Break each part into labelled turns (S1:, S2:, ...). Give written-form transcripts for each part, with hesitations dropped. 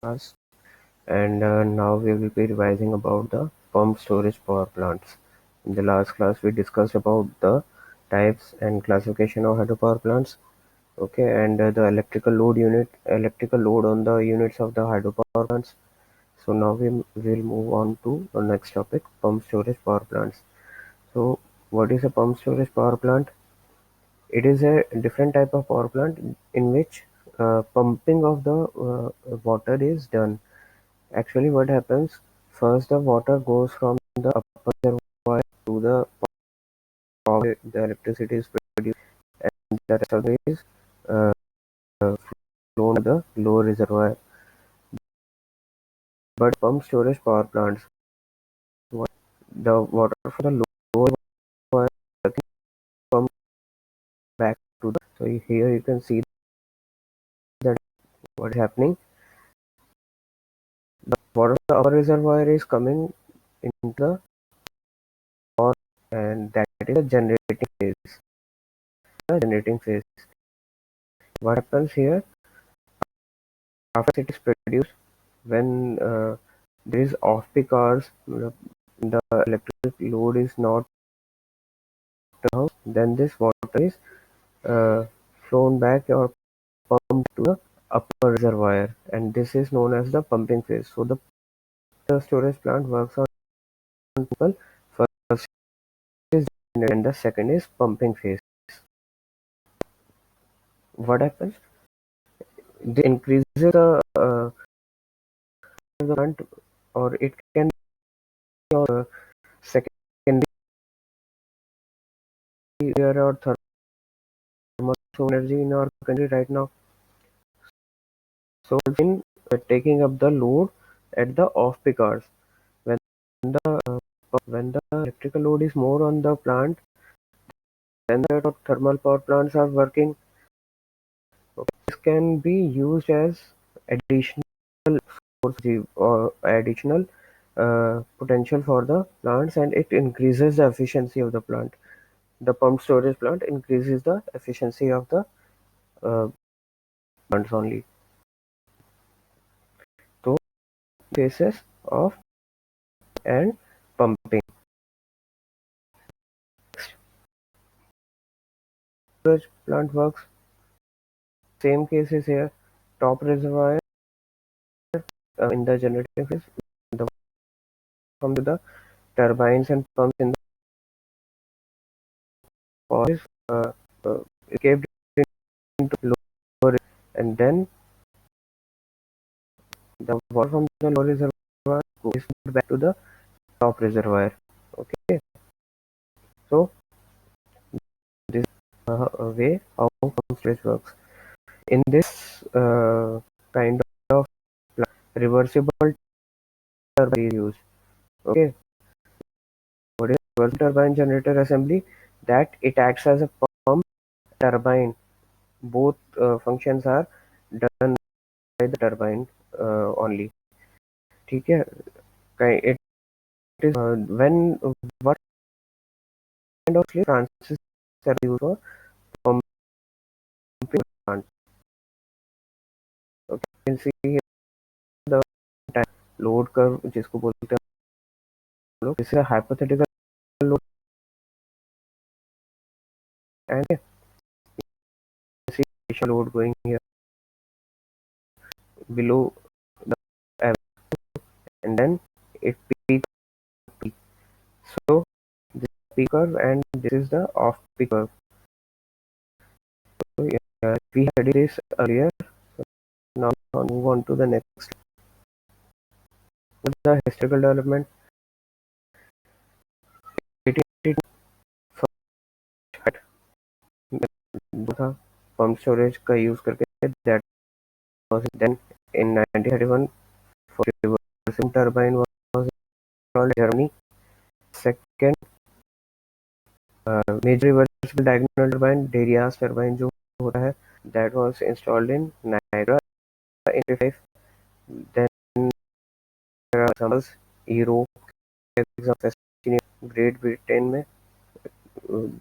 S1: class, and now we will be revising about the pump storage power plants. In the last class, we discussed about the types and classification of hydropower plants. Okay, and the electrical load on the units of the hydropower plants. So now we will move on to the next topic, pump storage power plants. So what is a pump storage power plant? It is a different type of power plant in which pumping of the water is done. Actually, what happens? First, the water goes from the upper reservoir to the power. The electricity is produced, and the rest of it is uh, flown to the lower reservoir. But pump storage power plants, the water from the lower reservoir is pumped back to the. So here you can see that what is happening. The water from the upper reservoir is coming into the power, and that is the generating phase. The generating phase. What happens here? After it is produced, when there is off-peak hours, the electric load is not down, then this water is uh, flown back or pumped to the upper reservoir, and this is known as the pumping phase. So the storage plant works on people. First is and the second is pumping phase. What happens? This increases the plant, or it can be secondary air or thermal energy in our country right now. So in taking up the load at the off-peak hours, when the electrical load is more on the plant, then the thermal power plants are working. Okay. This can be used as additional source or additional potential for the plants, and it increases the efficiency of the plant. The pump storage plant increases the efficiency of the uh, plants only. So phases of and pumping. Storage plant works. Same case is here. Top reservoir in the generating phase, the from the turbines and pumps in the power is uh, kept into lower, and then the water from the lower reservoir goes back to the top reservoir. Okay, so this is a way how pump storage works. In this kind of reversible turbine is used. Okay, what is reversible turbine generator assembly? That it acts as a pump turbine. Both functions are done by the turbine only. ठीक है. It is when what kind of transistors are used for pumping plant. Okay, you can see here the load curve जिसको बोलते हैं हम लोग. This is a hypothetical load, and you see initial load going here below the average, and then it peaks. So this is the peak curve, and this is the off peak curve. So yeah, we studied this earlier. So now I'll move on to the next. With the historical development, it था pump storage का use करके. That was then in 1931 for reversing turbine was installed in Germany. Second, major reversible diagonal turbine Darius turbine जो होता है, that was installed in Niagara in 1955. Then there are examples Europe के great Britain में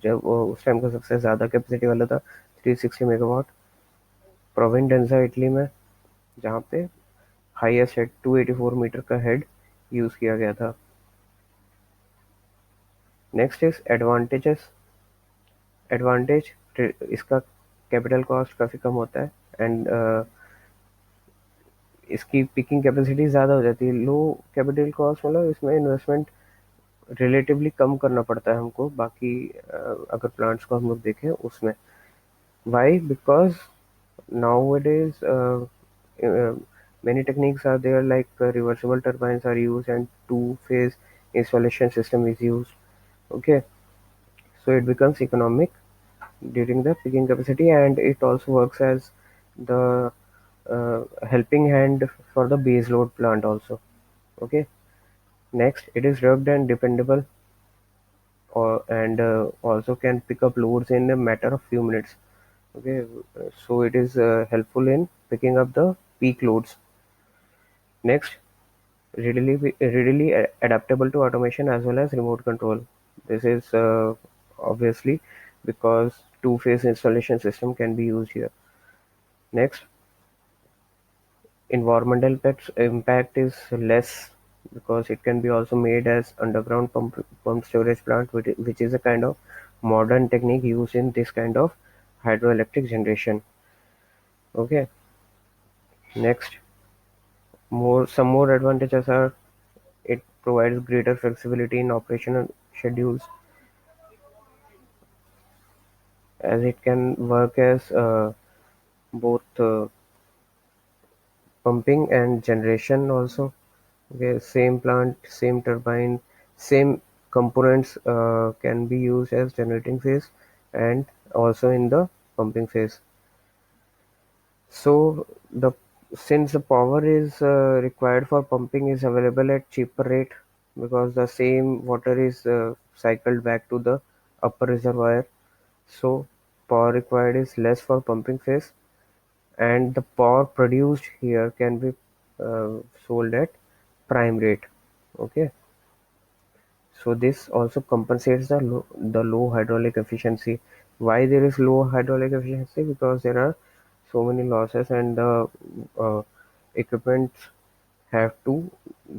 S1: जब उस time का सबसे ज़्यादा कैपेसिटी वाला था 360 मेगावाट. प्रोविडेंजा इटली में, जहाँ पे हाईएस्ट हेड 284 मीटर का हेड यूज़ किया गया था। Next is advantages. एडवांटेज, इसका कैपिटल कॉस्ट काफ़ी कम होता है एंड इसकी पिकिंग कैपेसिटी ज़्यादा हो जाती है। लो कैपिटल कॉस्ट मतलब इसमें इन्वेस्टमेंट रिलेटिवली कम करना पड़ता है हमको बाकी अगर प्लांट्स को हम लोग देखें उसमें। Why? Because nowadays many techniques are there, like reversible turbines are used and two-phase installation system is used. Okay, so it becomes economic during the peaking capacity, and it also works as the helping hand for the base load plant also. Okay, next, it is rugged and dependable, and also can pick up loads in a matter of few minutes. Okay, so it is helpful in picking up the peak loads. Next, readily adaptable to automation as well as remote control. This is obviously because two-phase installation system can be used here. Next, environmental impact is less because it can be also made as underground pump storage plant, which is a kind of modern technique used in this kind of hydroelectric generation. Okay. Next, some more advantages are it provides greater flexibility in operational schedules, as it can work as both pumping and generation also. Okay, same plant, same turbine, same components can be used as generating phase and also in the pumping phase. So the since the power is required for pumping is available at cheaper rate because the same water is cycled back to the upper reservoir, so power required is less for pumping phase, and the power produced here can be sold at prime rate. Okay, so this also compensates the low hydraulic efficiency. Why there is low hydraulic efficiency? Because there are so many losses and the uh, equipment have to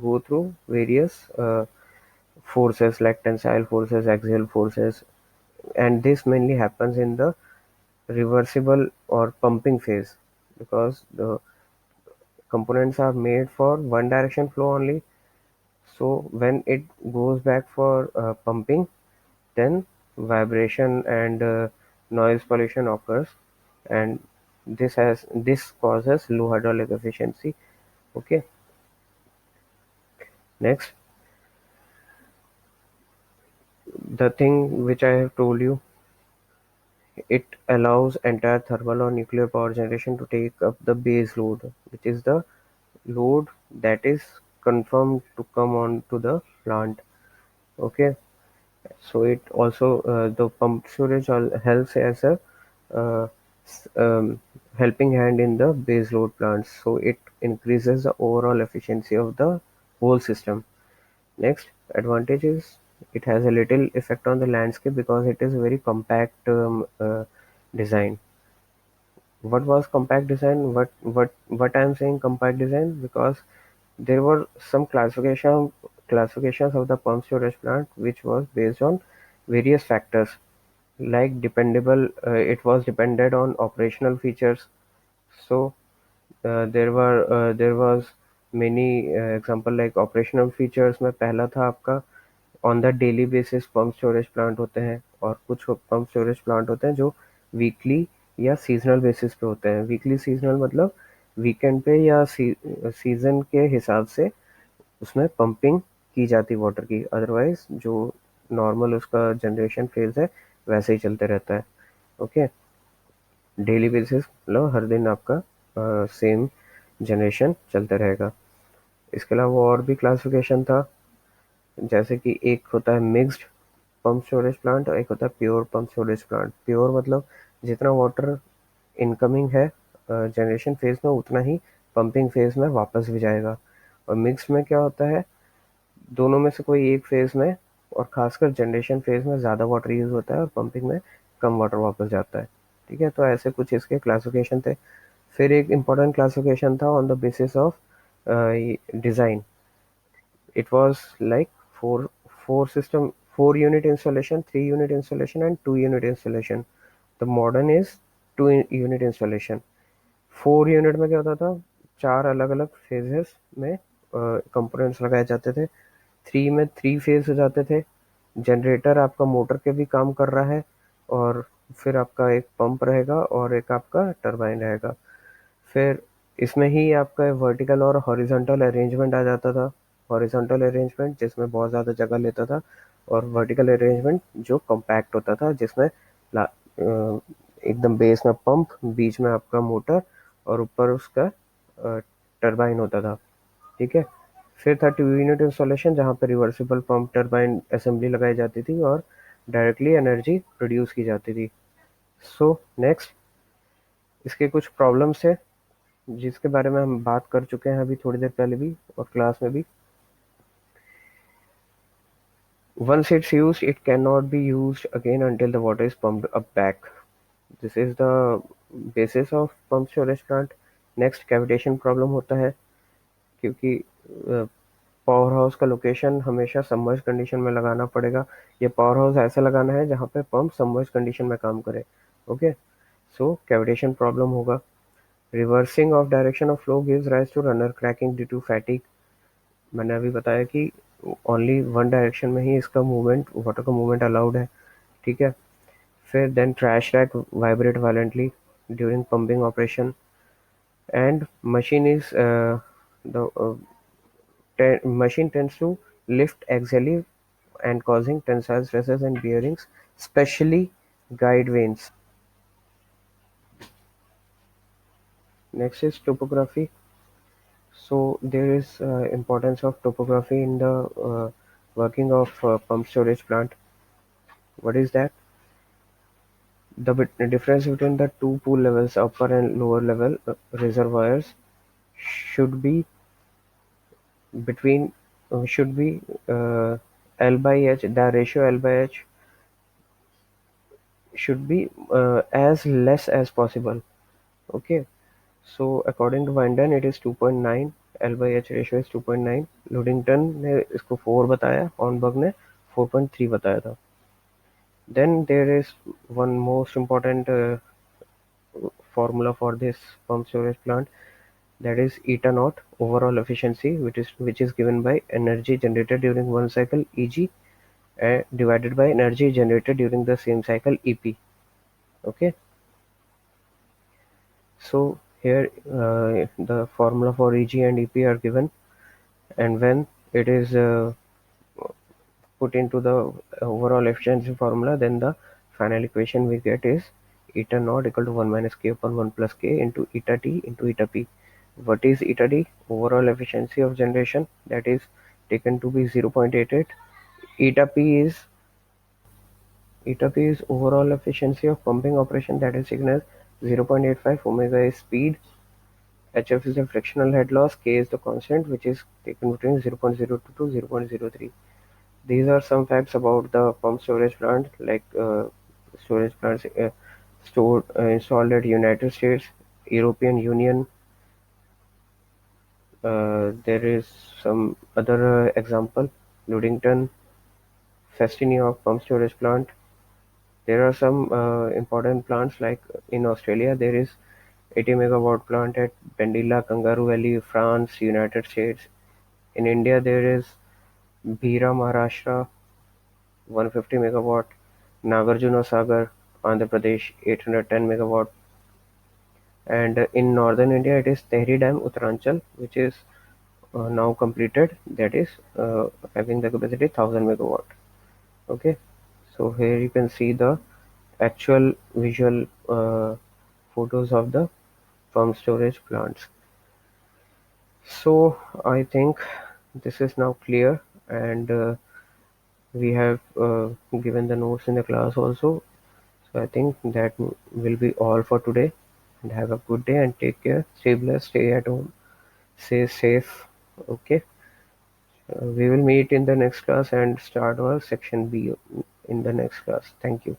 S1: go through various forces like tensile forces, axial forces, and this mainly happens in the reversible or pumping phase because the components are made for one direction flow only. So when it goes back for pumping, then vibration and noise pollution occurs, and this causes low hydraulic efficiency. Okay, next, the thing which I have told you, it allows entire thermal or nuclear power generation to take up the base load, which is the load that is confirmed to come on to the plant. Okay, so it also the pump storage helps as a uh, helping hand in the base load plants, so it increases the overall efficiency of the whole system. Next advantage is it has a little effect on the landscape because it is very compact design. What was compact design? What I am saying compact design because there were some classifications of the pump storage plant which was based on various factors, like dependable, it was depended on operational features. So there was many example, like operational features में पहला था आपका on the daily basis pump storage plant होते हैं, और कुछ pump storage plant होते हैं जो वीकली या सीजनल बेसिस पे होते हैं। वीकली सीजनल मतलब वीकेंड पे या सीजन के हिसाब से उसमें पंपिंग की जाती वाटर की, अदरवाइज जो नॉर्मल उसका जनरेशन फेज है वैसे ही चलते रहता है। ओके, डेली बेसिस मतलब हर दिन आपका सेम जनरेशन चलता रहेगा। इसके अलावा और भी क्लासिफिकेशन था, जैसे कि एक होता है मिक्स्ड पंप स्टोरेज प्लांट और एक होता है pure pump storage plant. Pure मतलब जितना वाटर इनकमिंग है जनरेशन फेज में उतना ही पंपिंग फेज में वापस भी जाएगा। और मिक्स में क्या होता है, दोनों में से कोई एक फेज में और खासकर जनरेशन फेज में ज़्यादा वाटर यूज़ होता है और पंपिंग में कम वाटर वापस जाता है। ठीक है, तो ऐसे कुछ इसके क्लासिफिकेशन थे। फिर एक इम्पॉर्टेंट क्लासिफिकेशन था on the basis of design. It was like four unit installation, 3 unit installation, and 2 unit installation. The modern is 2 unit installation. 4 unit में क्या होता था, चार अलग अलग फेजेस में कंपोनेंट्स लगाए जाते थे। 3 में 3 फेज हो जाते थे। जनरेटर आपका मोटर के भी काम कर रहा है, और फिर आपका एक पंप रहेगा और एक आपका टरबाइन रहेगा। फिर इसमें ही आपका वर्टिकल और हॉरिजॉन्टल अरेंजमेंट आ जाता था। हॉरिजॉन्टल अरेंजमेंट जिसमें बहुत ज़्यादा जगह लेता था, और वर्टिकल अरेंजमेंट जो कॉम्पैक्ट होता था, जिसमें एकदम बेस में पंप, बीच में आपका मोटर, और ऊपर उसका टरबाइन होता था। ठीक है। फिर था 2 यूनिट इंस्टॉलेशन, जहाँ पे रिवर्सिबल पंप टरबाइन असेंबली लगाई जाती थी और डायरेक्टली एनर्जी प्रोड्यूस की जाती थी। सो नेक्स्ट, इसके कुछ प्रॉब्लम्स है जिसके बारे में हम बात कर चुके हैं अभी थोड़ी देर पहले भी और क्लास में भी। Once it's used, it cannot be used again until the water is pumped up back. This is the basis of pump storage plant. Next, cavitation problem होता है, क्योंकि पावर हाउस का लोकेशन हमेशा सबमर्ज कंडीशन में लगाना पड़ेगा। ये power house ऐसा लगाना है जहाँ पे पंप सबमर्ज कंडीशन में काम करे। ओके, सो कैविटेशन प्रॉब्लम होगा। Reversing of direction of flow gives rise to runner cracking due to fatigue. मैंने अभी बताया कि ओनली वन डायरेक्शन में ही इसका मूवमेंट, वाटर का मूवमेंट अलाउड है। ठीक है। फिर then trash rack vibrate violently during pumping operation, and machine is the machine tends to lift axially and causing tensile stresses and bearings, especially guide vanes. Next is topography. So there is importance of topography in the working of pump storage plant. What is that? The difference between the two pool levels, upper and lower level reservoirs, should be between should be L by H. The ratio L by H should be as less as possible. Okay, so according to Winden it is 2.9, L by H ratio is 2.9. Ludington ने इसको 4 बताया, Hornberg ने 4.3 बताया था। Then there is one most important formula for this pump storage plant, that is eta naught, overall efficiency, which is given by energy generated during one cycle, Eg, divided by energy generated during the same cycle, Ep. Okay, so here the formula for Eg and Ep are given, and when it is put into the overall efficiency formula, then the final equation we get is eta naught equal to 1 minus k upon 1 plus k into eta t into eta p. What is eta t? Overall efficiency of generation, that is taken to be 0.88. Eta p is overall efficiency of pumping operation, that is taken as 0.85. Omega is speed, HF is the frictional head loss, K is the constant, which is taken between 0.02 to 0.03. These are some facts about the pump storage plant, like storage plants installed at United States, European Union. There is some other example, Ludington, Festinio pump storage plant. There are some important plants, like in Australia there is 80 megawatt plant at Pendila, Kangaroo Valley, France, United States. In India there is Bhira, Maharashtra, 150 megawatt, Nagarjuna Sagar, Andhra Pradesh, 810 megawatt, and in northern India it is Tehri Dam, Uttaranchal, which is now completed, that is having the capacity 1000 megawatt. Okay, so here you can see the actual visual photos of the pump storage plants. So I think this is now clear, and we have given the notes in the class also. So I think that will be all for today, and have a good day and take care. Stay blessed, stay at home, stay safe. Okay. We will meet in the next class and start our section B in the next class. Thank you.